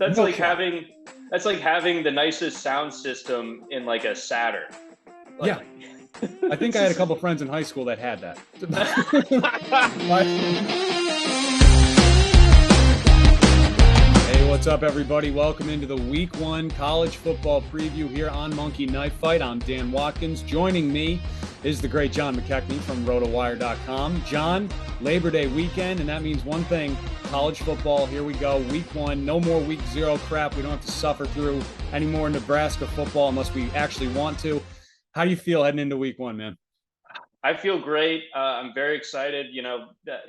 That's No like cap. having the nicest sound system in like a Saturn. Yeah. I think I had a couple friends in high school that had that. Hey, what's up, everybody? Welcome into the Week 1 college football preview here on Monkey Knife Fight. I'm Dan Watkins. Joining me is the great John McKechnie from Rotowire.com. John, Labor Day weekend, and that means one thing, college football. Here we go, Week 1. No more Week 0 crap. We don't have to suffer through any more Nebraska football unless we actually want to. How do you feel heading into Week 1, man? I feel great. I'm very excited.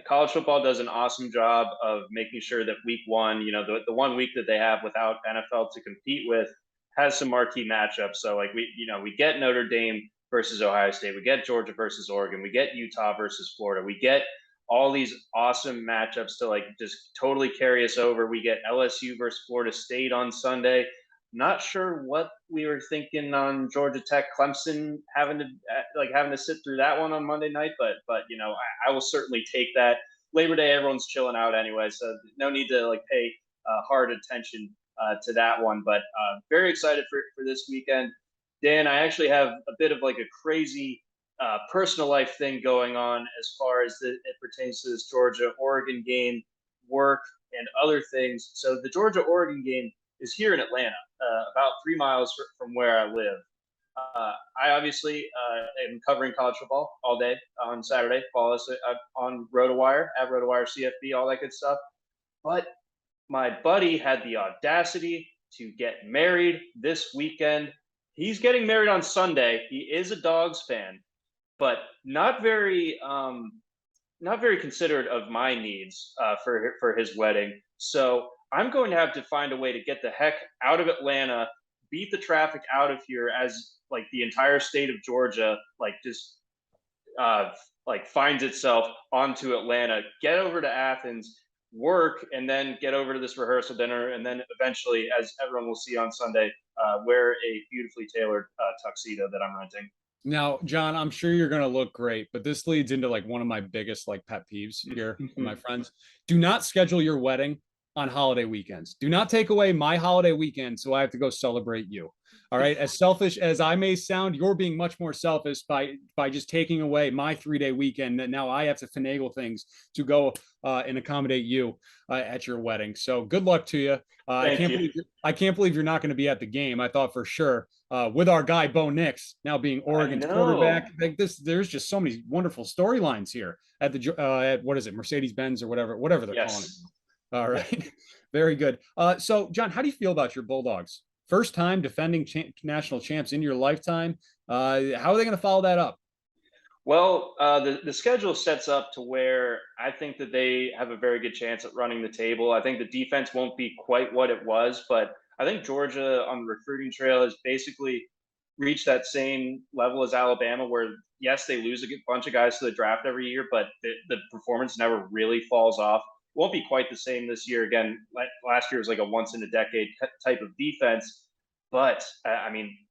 College football does an awesome job of making sure that Week 1, the 1 week that they have without NFL to compete with, has some marquee matchups. So we get Notre Dame versus Ohio State, we get Georgia versus Oregon, we get Utah versus Florida, we get all these awesome matchups to just totally carry us over. We get LSU versus Florida State on Sunday. Not sure what we were thinking on Georgia Tech, Clemson having to sit through that one on Monday night, but I will certainly take that. Labor Day, everyone's chilling out anyway, so no need to pay hard attention to that one. But very excited for this weekend. Dan, I actually have a bit of a crazy personal life thing going on as far as it pertains to this Georgia-Oregon game, work, and other things. So the Georgia-Oregon game is here in Atlanta, about 3 miles from where I live. I obviously am covering college football all day on Saturday. Follow us on Rotowire, at Rotowire CFB, all that good stuff. But my buddy had the audacity to get married this weekend. He's getting married on Sunday. He is a Dogs fan, but not very considerate of my needs for his wedding. So I'm going to have to find a way to get the heck out of Atlanta, beat the traffic out of here as the entire state of Georgia finds itself onto Atlanta, get over to Athens, work, and then get over to this rehearsal dinner, and then eventually, as everyone will see on Sunday, wear a beautifully tailored tuxedo that I'm renting. Now, John, I'm sure you're going to look great, but this leads into one of my biggest pet peeves here, my friends. Do not schedule your wedding on holiday weekends. Do not take away my holiday weekend so I have to go celebrate you. All right. As selfish as I may sound, you're being much more selfish by just taking away my 3-day weekend that now I have to finagle things to go and accommodate you at your wedding. So good luck to you. I can't believe you're not going to be at the game. I thought for sure with our guy Bo Nix now being Oregon's quarterback. There's just so many wonderful storylines here at the at what is it, Mercedes-Benz or whatever they're calling it. All right. Very good. So, John, how do you feel about your Bulldogs? First time defending national champs in your lifetime. How are they going to follow that up? Well, the schedule sets up to where I think that they have a very good chance at running the table. I think the defense won't be quite what it was, but I think Georgia on the recruiting trail has basically reached that same level as Alabama, where, yes, they lose a bunch of guys to the draft every year, but the performance never really falls off. Won't be quite the same this year. Again, last year was a once-in-a-decade type of defense. But,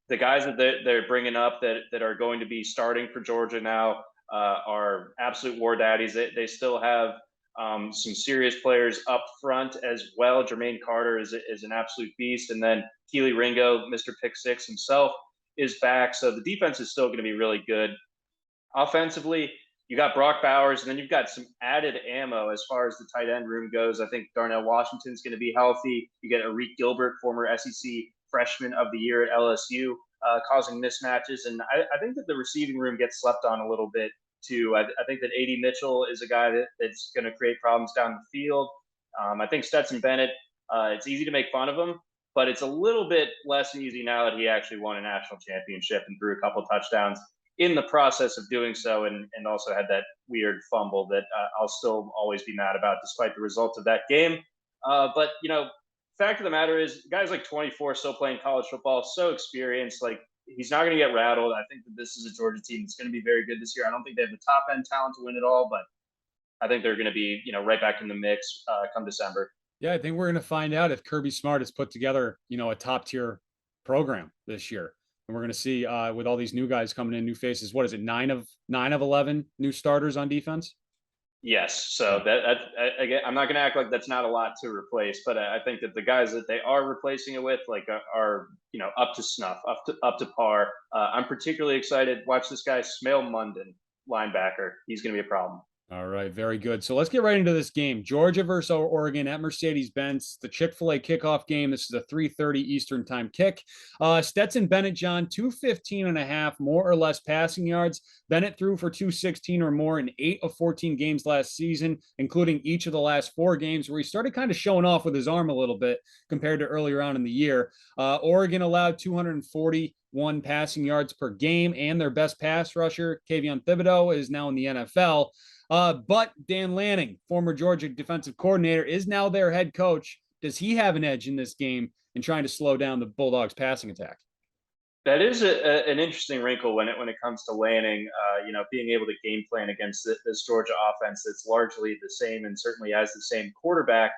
the guys that they're bringing up that are going to be starting for Georgia now are absolute war daddies. They still have some serious players up front as well. Jermaine Carter is an absolute beast. And then Keely Ringo, Mr. Pick Six himself, is back. So the defense is still going to be really good. Offensively, you got Brock Bowers, and then you've got some added ammo as far as the tight end room goes. I think Darnell Washington's going to be healthy. You get Arik Gilbert, former SEC freshman of the year at LSU, causing mismatches. And I think that the receiving room gets slept on a little bit, too. I think that A.D. Mitchell is a guy that's going to create problems down the field. I think Stetson Bennett, it's easy to make fun of him, but it's a little bit less easy now that he actually won a national championship and threw a couple touchdowns in the process of doing so, and also had that weird fumble that I'll still always be mad about despite the results of that game. But fact of the matter is, guys 24 still playing college football, so experienced. He's not going to get rattled. I think that this is a Georgia team that's going to be very good this year. I don't think they have the top end talent to win it all, but I think they're going to be right back in the mix come December. Yeah, I think we're going to find out if Kirby Smart has put together a top tier program this year. And we're going to see with all these new guys coming in, new faces. What is it? 9 of 11 new starters on defense? Yes. So again, I'm not going to act like that's not a lot to replace, but I think that the guys that they are replacing it with, like, are up to snuff, up to par. I'm particularly excited. Watch this guy, Smale Munden, linebacker. He's going to be a problem. All right, very good. So let's get right into this game. Georgia versus Oregon at Mercedes-Benz, the Chick-fil-A kickoff game. This is a 3:30 Eastern time kick. Stetson Bennett, John, 215 and a half, more or less passing yards. Bennett threw for 216 or more in 8 of 14 games last season, including each of the last 4 games where he started kind of showing off with his arm a little bit compared to earlier on in the year. Oregon allowed 241 passing yards per game, and their best pass rusher, Kayvon Thibodeaux, is now in the NFL. But Dan Lanning, former Georgia defensive coordinator, is now their head coach. Does he have an edge in this game in trying to slow down the Bulldogs' passing attack? That is an interesting wrinkle when it comes to Lanning. Being able to game plan against this Georgia offense that's largely the same and certainly has the same quarterback.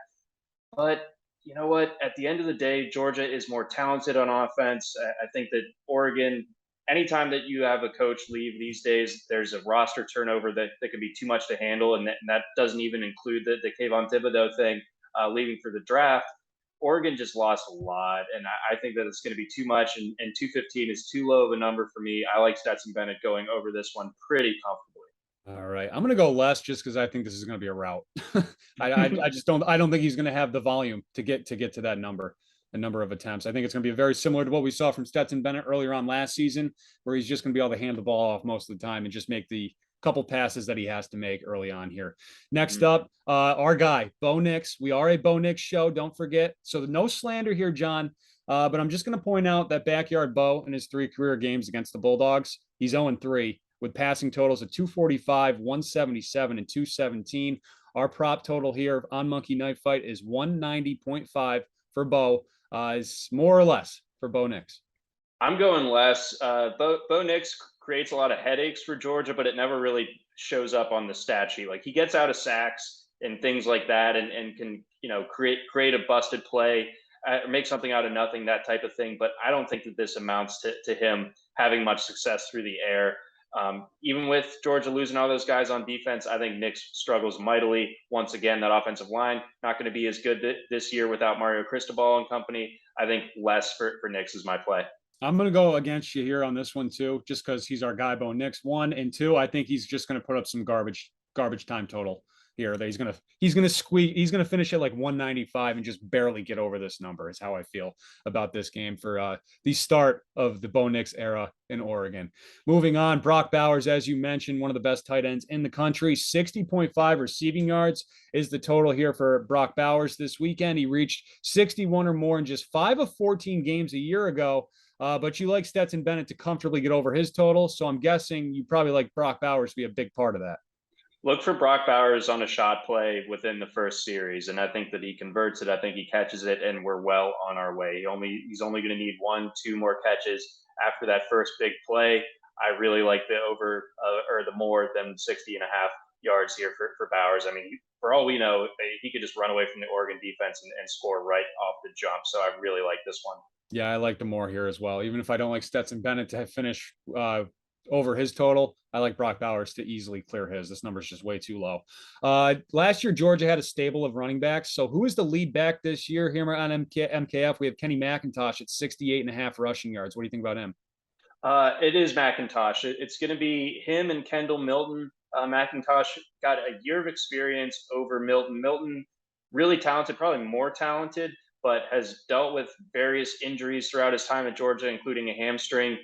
But you know what? At the end of the day, Georgia is more talented on offense. I think that Oregon, anytime that you have a coach leave these days, there's a roster turnover that could be too much to handle. And that doesn't even include the Kayvon Thibodeaux thing, leaving for the draft. Oregon just lost a lot. And I think that it's going to be too much. And 215 is too low of a number for me. I like Stetson Bennett going over this one pretty comfortably. All right, I'm going to go less just because I think this is going to be a rout. I just don't. I don't think he's going to have the volume to get to that number, the number of attempts. I think it's going to be very similar to what we saw from Stetson Bennett earlier on last season, where he's just going to be able to hand the ball off most of the time and just make the couple passes that he has to make early on here. Next up, our guy, Bo Nix. We are a Bo Nix show, don't forget. So no slander here, John. But I'm just going to point out that Backyard Bo in his 3 career games against the Bulldogs, he's 0-3 with passing totals of 245, 177, and 217. Our prop total here on Monkey Knife Fight is 190.5 for Bo. Is more or less for Bo Nix? I'm going less. Bo Nix creates a lot of headaches for Georgia, but it never really shows up on the stat sheet. Like, he gets out of sacks and things like that, and can create a busted play, or make something out of nothing, that type of thing. But I don't think that this amounts to him having much success through the air. Even with Georgia losing all those guys on defense, I think Nix struggles mightily. Once again, that offensive line not going to be as good this year without Mario Cristobal and company. I think less for Nix is my play. I'm going to go against you here on this one too, just because he's our guy, Bo Nix. 1 and 2, I think he's just going to put up some garbage time total here. That he's going to finish at like 195 and just barely get over this number. Is how I feel about this game for the start of the Bo Nix era in Oregon. Moving on, Brock Bowers, as you mentioned, one of the best tight ends in the country. 60.5 receiving yards is the total here for Brock Bowers this weekend. He reached 61 or more in just 5 of 14 games a year ago. But you like Stetson Bennett to comfortably get over his total. So I'm guessing you probably like Brock Bowers to be a big part of that. Look for Brock Bowers on a shot play within the first series, and I think that he converts it. I think he catches it, and we're well on our way. He's only going to need 1-2 more catches after that first big play. I really like the over or the more than 60 and a half yards here for Bowers. I mean, for all we know, he could just run away from the Oregon defense and score right off the jump. So I really like this one. Yeah, I like the more here as well. Even if I don't like Stetson Bennett to finish over his total, I like Brock Bowers to easily clear his. This number is just way too low. Last year, Georgia had a stable of running backs. So who is the lead back this year here on MKF? We have Kenny McIntosh at 68 and a half rushing yards. What do you think about him? It is McIntosh. It's going to be him and Kendall Milton. McIntosh got a year of experience over Milton. Milton, really talented, probably more talented, but has dealt with various injuries throughout his time at Georgia, including a hamstring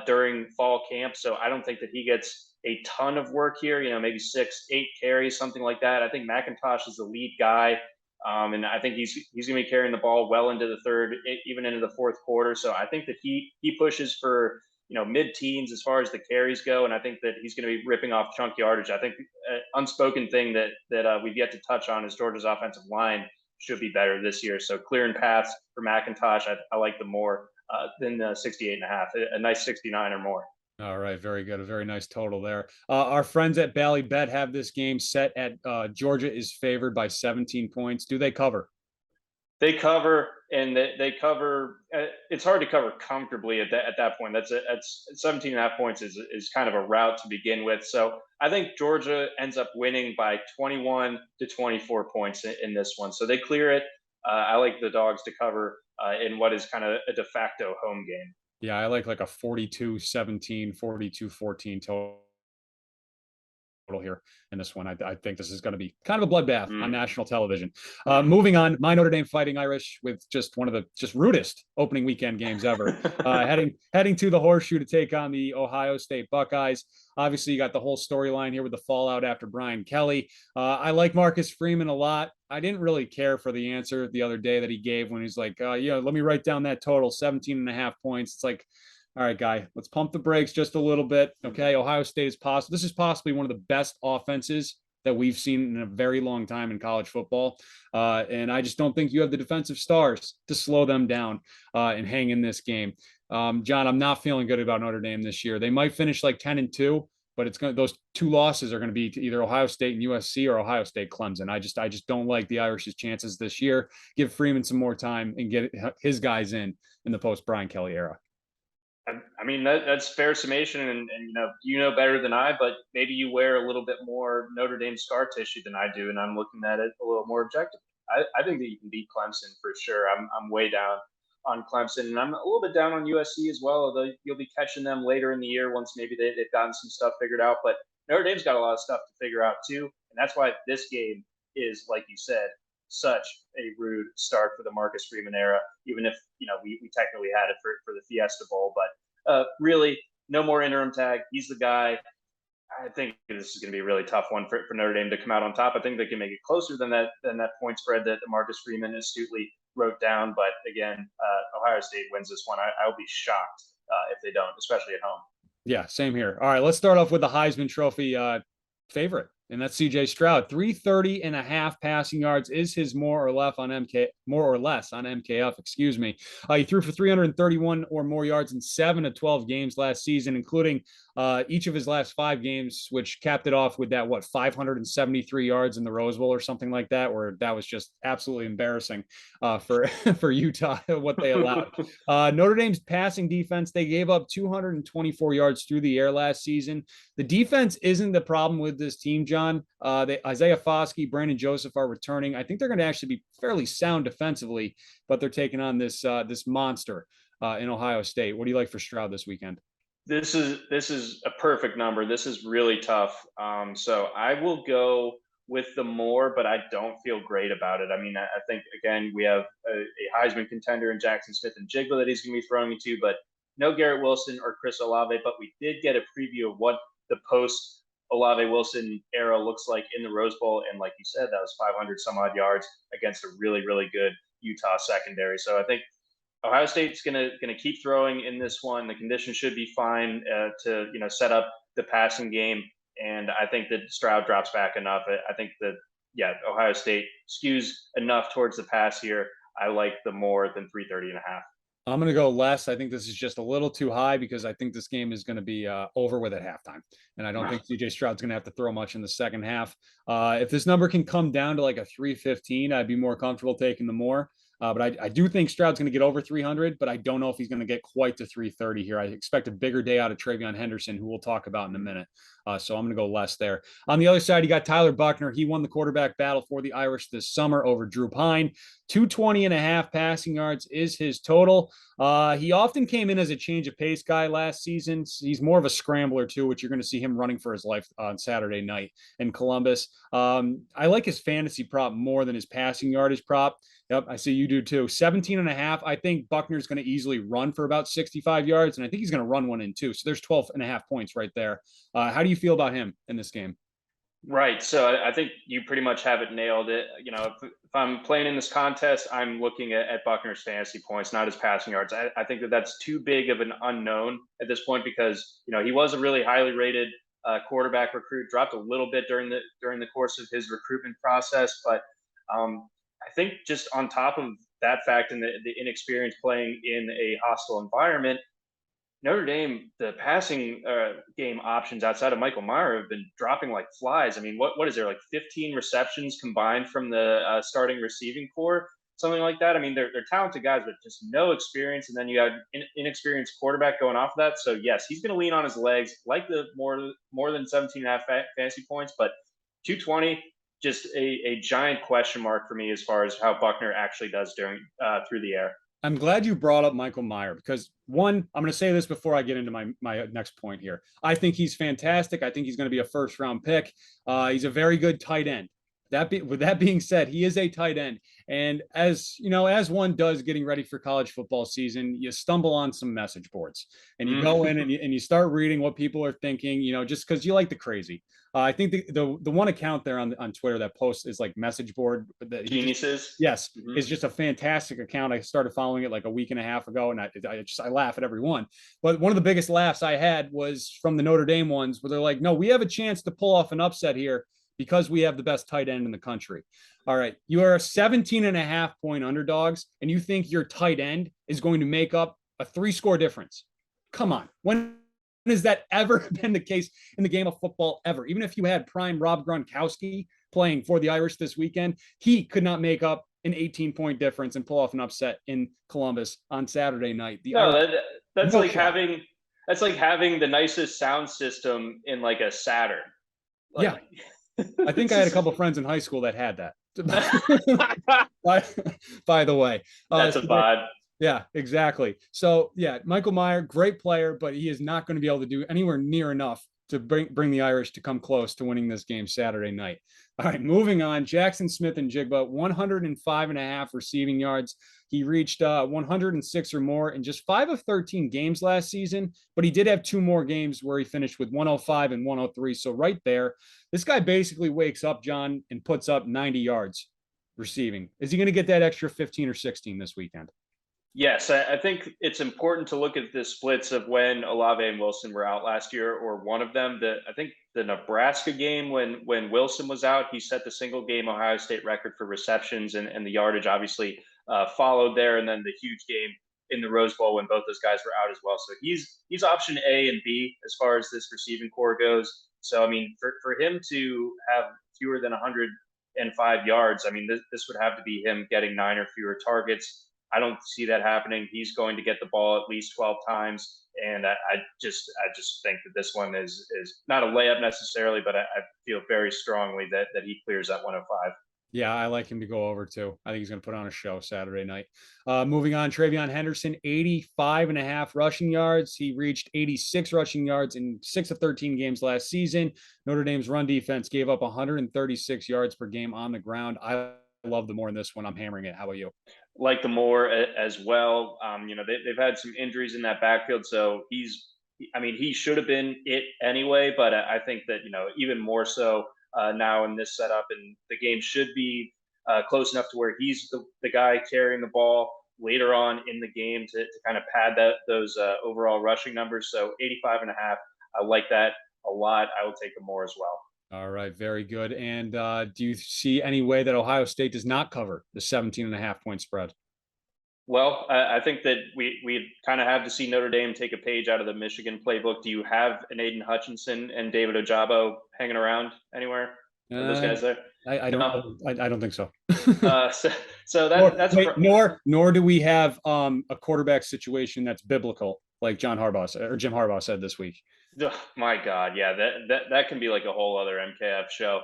during fall camp. So I don't think that he gets a ton of work here, maybe 6-8 carries, something like that. I think McIntosh is the lead guy. And I think he's going to be carrying the ball well into the third, even into the fourth quarter. So I think that he pushes for, mid-teens as far as the carries go. And I think that he's going to be ripping off chunk yardage. I think an unspoken thing that we've yet to touch on is Georgia's offensive line should be better this year. So clearing paths for McIntosh, I like the more than the 68 and a half, a nice 69 or more. All right, very good. A very nice total there. Our friends at Bally Bet have this game set at Georgia is favored by 17 points. Do they cover? They cover, and they cover. It's hard to cover comfortably at that point. That's 17 and a half points is kind of a route to begin with. So I think Georgia ends up winning by 21 to 24 points in this one. So they clear it. I like the dogs to cover in what is kind of a de facto home game. Yeah, I like a 42-17, 42-14 total here in this one. I think this is going to be kind of a bloodbath on national television. Moving on, my Notre Dame Fighting Irish with just one of the just rudest opening weekend games ever. Heading to the Horseshoe to take on the Ohio State Buckeyes. Obviously, you got the whole storyline here with the fallout after Brian Kelly. I like Marcus Freeman a lot. I didn't really care for the answer the other day that he gave when he's like, yeah, let me write down that total, 17 and a half points. It's like, all right, guy, let's pump the brakes just a little bit. Okay, Ohio State is possible. This is possibly one of the best offenses that we've seen in a very long time in college football. And I just don't think you have the defensive stars to slow them down and hang in this game. John, I'm not feeling good about Notre Dame this year. They might finish like 10-2, but it's going to, those two losses are going to be to either Ohio State and USC or Ohio State Clemson. I just don't like the Irish's chances this year. Give Freeman some more time and get his guys in the post Brian Kelly era. I mean, that's fair summation, and you know better than I, but maybe you wear a little bit more Notre Dame scar tissue than I do, and I'm looking at it a little more objectively. I think that you can beat Clemson for sure. I'm way down on Clemson, and I'm a little bit down on USC as well, although you'll be catching them later in the year once maybe they've gotten some stuff figured out. But Notre Dame's got a lot of stuff to figure out too, and that's why this game is, like you said, such a rude start for the Marcus Freeman era, even if, we technically had it for the Fiesta Bowl. But really, no more interim tag. He's the guy. I think this is going to be a really tough one for Notre Dame to come out on top. I think they can make it closer than that point spread that Marcus Freeman astutely wrote down. But again, Ohio State wins this one. I'll be shocked if they don't, especially at home. Yeah, same here. All right, let's start off with the Heisman Trophy favorite, and that's CJ Stroud. 330 and a half passing yards is his more or less on MKF, excuse me. He threw for 331 or more yards in 7 of 12 games last season, including each of his last 5 games, which capped it off with that 573 yards in the Rose Bowl or something like that, where that was just absolutely embarrassing for Utah what they allowed. Notre Dame's passing defense, they gave up 224 yards through the air last season. The defense isn't the problem with this team, John. Isaiah Foskey, Brandon Joseph are returning. I think they're going to actually be fairly sound defensively, but they're taking on this monster in Ohio State. What do you like for Stroud this weekend? This is a perfect number. This is really tough. So I will go with the more, but I don't feel great about it. I mean, I think, again, we have a Heisman contender in Jackson Smith and Jigba that he's going to be throwing into, but no Garrett Wilson or Chris Olave. But we did get a preview of what the post Olave Wilson era looks like in the Rose Bowl. And like you said, that was 500 some odd yards against a really, really good Utah secondary. So I think Ohio State's gonna keep throwing in this one. The conditions should be fine to set up the passing game, and I think that Stroud drops back enough. I think that Ohio State skews enough towards the pass here. I like the more than 330 and a half. I'm going to go less. I think this is just a little too high because I think this game is going to be over with at halftime. And I don't think CJ Stroud's going to have to throw much in the second half. If this number can come down to like a 315, I'd be more comfortable taking the more. But I do think Stroud's going to get over 300, but I don't know if he's going to get quite to 330 here. I expect a bigger day out of Travion Henderson, who we'll talk about in a minute. So I'm going to go less there. On the other side, you got Tyler Buchner. He won the quarterback battle for the Irish this summer over Drew Pine. 220 and a half passing yards is his total. He often came in as a change of pace guy last season. He's more of a scrambler too, which you're going to see him running for his life on Saturday night in Columbus. I like his fantasy prop more than his passing yardage prop. Yep, I see you do too. 17 and a half. I think Buckner's going to easily run for about 65 yards, and I think he's going to run one in too. So there's 12 and a half points right there. How do you feel about him in this game? Right. So I think you pretty much have it nailed. If I'm playing in this contest, I'm looking at Buckner's fantasy points, not his passing yards. I think that that's too big of an unknown at this point because, he was a really highly rated quarterback recruit, dropped a little bit during the course of his recruitment process. But I think just on top of that fact and the inexperience playing in a hostile environment, Notre Dame, the passing game options outside of Michael Mayer have been dropping like flies. I mean, what is there, like 15 receptions combined from the starting receiving core? something like that. I mean, they're talented guys, but just no experience. And then you have inexperienced quarterback going off of that. So yes, he's going to lean on his legs, like the more than 17 and a half fantasy points, but 220, just a giant question mark for me as far as how Buckner actually does during through the air. I'm glad you brought up Michael Mayer because one, I'm going to say this before I get into my next point here. I think he's fantastic. I think he's going to be a first round pick. He's a very good tight end. With that being said, he is a tight end. And as you know, as one does getting ready for college football season, you stumble on some message boards and you go in and you start reading what people are thinking, just because you like the crazy. I think the one account there on Twitter that posts is like message board. Geniuses. Yes, is just a fantastic account. I started following it like a week and a half ago, and I laugh at every one. But one of the biggest laughs I had was from the Notre Dame ones, where they're like, "No, we have a chance to pull off an upset here because we have the best tight end in the country." All right, you are 17.5-point underdogs, and you think your tight end is going to make up a 3-score difference? Come on, when has that ever been the case in the game of football ever? Even if you had prime Rob Gronkowski playing for the Irish this weekend, he could not make up an 18-point difference and pull off an upset in Columbus on Saturday night. That's like having the nicest sound system in like a Saturn. Like, yeah, I think I had a couple of friends in high school that had that. by the way, that's a vibe. Yeah, exactly. So yeah, Michael Mayer, great player, but he is not going to be able to do anywhere near enough to bring the Irish to come close to winning this game Saturday night. All right, moving on. Jackson Smith-Njigba, 105.5 receiving yards. He reached 106 or more in just 5 of 13 games last season, but he did have 2 more games where he finished with 105 and 103. So right there, this guy basically wakes up, John, and puts up 90 yards receiving. Is he going to get that extra 15 or 16 this weekend? Yes, I think it's important to look at the splits of when Olave and Wilson were out last year, or one of them. I think the Nebraska game when Wilson was out, he set the single game Ohio State record for receptions, and the yardage obviously followed there, and then the huge game in the Rose Bowl when both those guys were out as well. So he's option A and B as far as this receiving core goes. So I mean, for him to have fewer than 105 yards, I mean this would have to be him getting 9 or fewer targets. I don't see that happening. He's going to get the ball at least 12 times. And I just think that this one is not a layup necessarily, but I feel very strongly that he clears that 105. Yeah, I like him to go over too. I think he's going to put on a show Saturday night. Moving on, Travion Henderson, 85.5 rushing yards. He reached 86 rushing yards in 6 of 13 games last season. Notre Dame's run defense gave up 136 yards per game on the ground. I love the more in this one. I'm hammering it. How about you? Like the more as well. They've had some injuries in that backfield, so he should have been it anyway. But I think that even more so now in this setup, and the game should be close enough to where he's the guy carrying the ball later on in the game to kind of pad those overall rushing numbers. So 85.5, I like that a lot. I will take the more as well. All right, very good. And do you see any way that Ohio State does not cover the 17.5-point spread? Well, I think that we kind of have to see Notre Dame take a page out of the Michigan playbook. Do you have an Aiden Hutchinson and David Ojabo hanging around anywhere? Are those guys there? I don't think so. Nor do we have a quarterback situation that's biblical, like Jim Harbaugh said this week. Oh, my God, yeah, that can be like a whole other MKF show.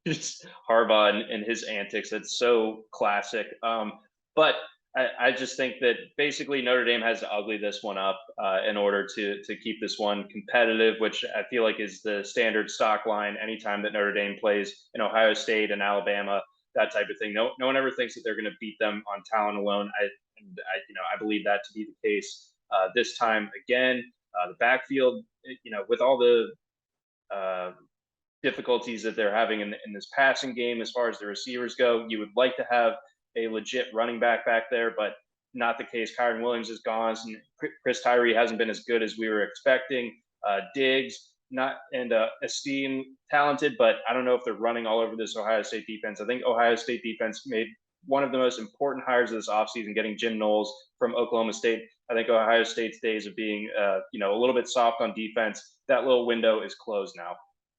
Just Harbaugh and his antics. It's so classic. But I just think that basically Notre Dame has to ugly this one up in order to keep this one competitive, which I feel like is the standard stock line anytime that Notre Dame plays in Ohio State and Alabama, that type of thing. No one ever thinks that they're going to beat them on talent alone. I believe that to be the case this time again. The backfield, with all the difficulties that they're having in this passing game as far as the receivers go, you would like to have a legit running back there, but not the case. Kyron Williams is gone, and Chris Tyree hasn't been as good as we were expecting. Diggs, Esteem, talented, but I don't know if they're running all over this Ohio State defense. I think Ohio State defense made one of the most important hires of this offseason, getting Jim Knowles from Oklahoma State. I think Ohio State's days of being, a little bit soft on defense, that little window is closed now.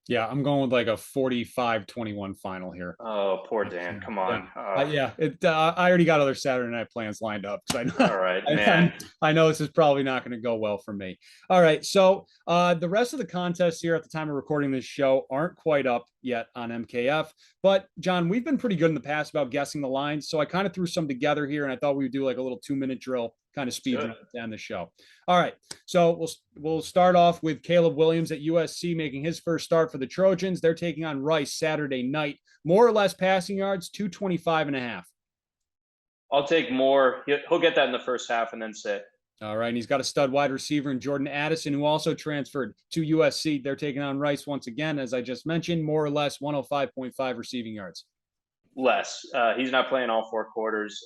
Yeah, I'm going with like a 45-21 final here. Oh, poor Dan. Come on. I already got other Saturday night plans lined up because I know All right, man. I know this is probably not going to go well for me. All right, so the rest of the contests here at the time of recording this show aren't quite up yet on MKF, but John, we've been pretty good in the past about guessing the lines, so I kind of threw some together here, and I thought we would do like a little 2-minute drill, kind of speed run to end the show. All right, so we'll start off with Caleb Williams at USC making his first start for the Trojans. They're taking on Rice Saturday night. More or less passing yards, 225.5. I'll take more. He'll get that in the first half and then sit. All right. And he's got a stud wide receiver in Jordan Addison, who also transferred to USC. They're taking on Rice once again, as I just mentioned, more or less 105.5 receiving yards. Less. He's not playing all 4 quarters.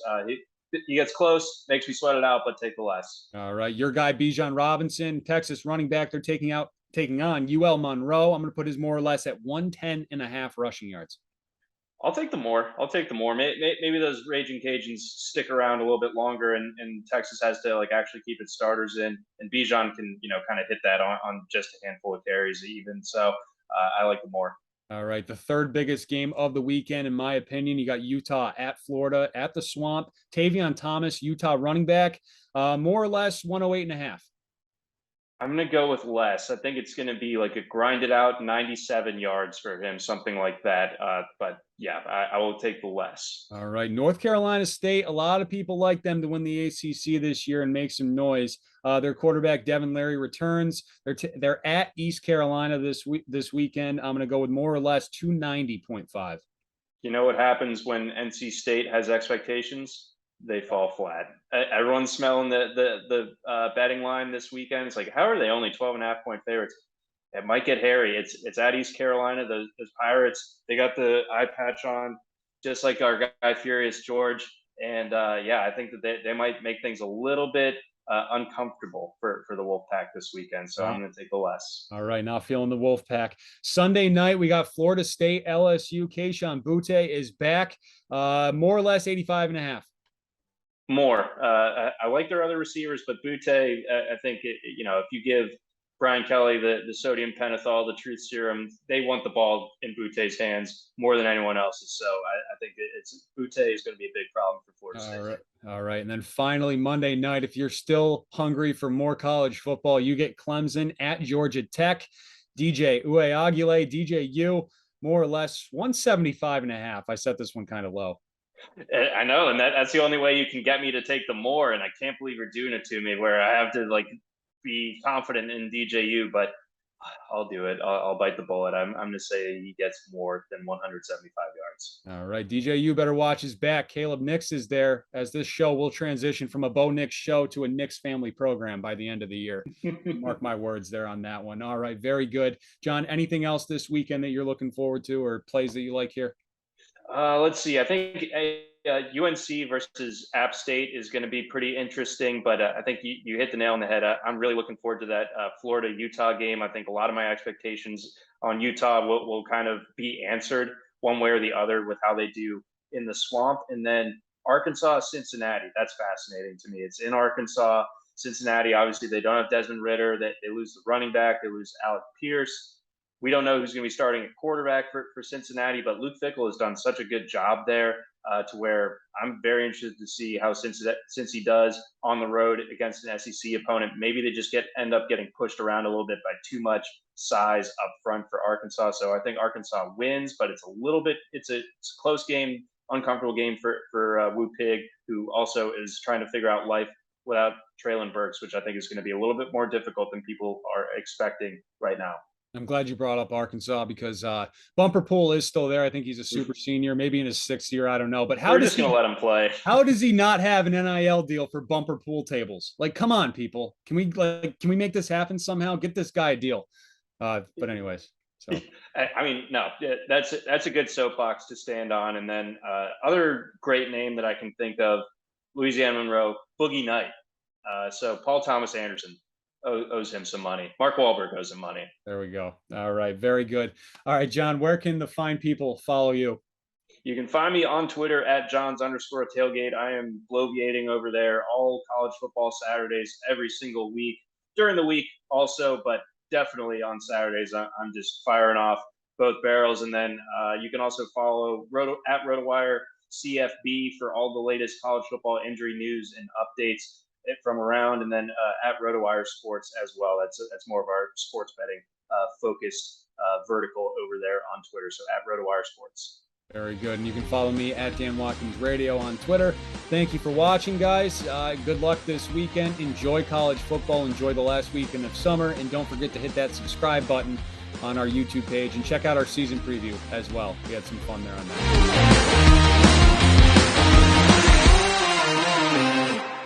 He gets close, makes me sweat it out, but take the less. All right. Your guy, Bijan Robinson, Texas running back, they're taking on UL Monroe. I'm going to put his more or less at 110.5 rushing yards. I'll take the more. Maybe those Raging Cajuns stick around a little bit longer, and Texas has to like actually keep its starters in, and Bijan can kind of hit that on just a handful of carries even. So I like the more. All right, the third biggest game of the weekend, in my opinion, you got Utah at Florida at the Swamp. Tavion Thomas, Utah running back, more or less 108.5. I'm going to go with less. I think it's going to be like a grinded out 97 yards for him, something like that. But yeah, I will take the less. All right. North Carolina State, a lot of people like them to win the ACC this year and make some noise. Their quarterback, Devin Leary, returns. They're at East Carolina this weekend. I'm going to go with more or less 290.5. You know what happens when NC State has expectations? They fall flat. Everyone's smelling the betting line this weekend. It's like, how are they only 12.5-point favorites? It might get hairy. It's at East Carolina. Those Pirates, they got the eye patch on, just like our guy Furious George. And I think that they might make things a little bit uncomfortable for the Wolfpack this weekend. So I'm going to take the less. All right, now feeling the Wolfpack. Sunday night, we got Florida State, LSU. Kayshon Boutte is back, more or less 85.5. More. I like their other receivers, but Boutte, I think, if you give Brian Kelly the sodium pentothal, the truth serum, they want the ball in Boutte's hands more than anyone else's. So I think Boutte is going to be a big problem for Florida State. All right. And then finally, Monday night, if you're still hungry for more college football, you get Clemson at Georgia Tech. DJ Uiagalelei, DJU, more or less 175.5. I set this one kind of low. I know, and that's the only way you can get me to take the more, and I can't believe you're doing it to me where I have to like be confident in DJU, but I'll do it. I'll bite the bullet. I'm going to say he gets more than 175 yards. All right, DJU better watch his back. Caleb Nix is there, as this show will transition from a Bo Nix show to a Nix family program by the end of the year. Mark my words there on that one. All right, very good. John, anything else this weekend that you're looking forward to or plays that you like here? Let's see. I think UNC versus App State is going to be pretty interesting, but I think you hit the nail on the head. I'm really looking forward to that Florida-Utah game. I think a lot of my expectations on Utah will kind of be answered one way or the other with how they do in the Swamp. And then Arkansas-Cincinnati, that's fascinating to me. It's in Arkansas. Cincinnati, obviously, they don't have Desmond Ridder. They lose the running back. They lose Alec Pierce. We don't know who's going to be starting at quarterback for Cincinnati, but Luke Fickell has done such a good job there to where I'm very interested to see how Cincy does on the road against an SEC opponent. Maybe they just end up getting pushed around a little bit by too much size up front for Arkansas. So I think Arkansas wins, but it's a close game, uncomfortable game for Woo Pig, who also is trying to figure out life without Treylon Burks, which I think is going to be a little bit more difficult than people are expecting right now. I'm glad you brought up Arkansas because Bumper Pool is still there. I think he's a super senior, maybe in his 6th year. I don't know. But we're just going to let him play. How does he not have an NIL deal for Bumper Pool tables? Like, come on, people. Can we make this happen somehow? Get this guy a deal. But anyways. So I mean, no, that's a good soapbox to stand on. And then other great name that I can think of, Louisiana Monroe, Boogie Knight. So Paul Thomas Anderson owes him some money. Mark Wahlberg owes him money. There we go. All right. Very good. All right, John, where can the fine people follow you? You can find me on Twitter at Johns_tailgate. I am bloviating over there all college football Saturdays every single week, during the week also, but definitely on Saturdays, I'm just firing off both barrels. And then you can also follow at Rotowire CFB for all the latest college football injury news and updates from around, and then at Rotowire Sports as well. That's more of our sports betting focused vertical over there on Twitter. So at Rotowire Sports. Very good. And you can follow me at Dan Watkins Radio on Twitter. Thank you for watching, guys. Good luck this weekend. Enjoy college football. Enjoy the last weekend of summer. And don't forget to hit that subscribe button on our YouTube page and check out our season preview as well. We had some fun there on that.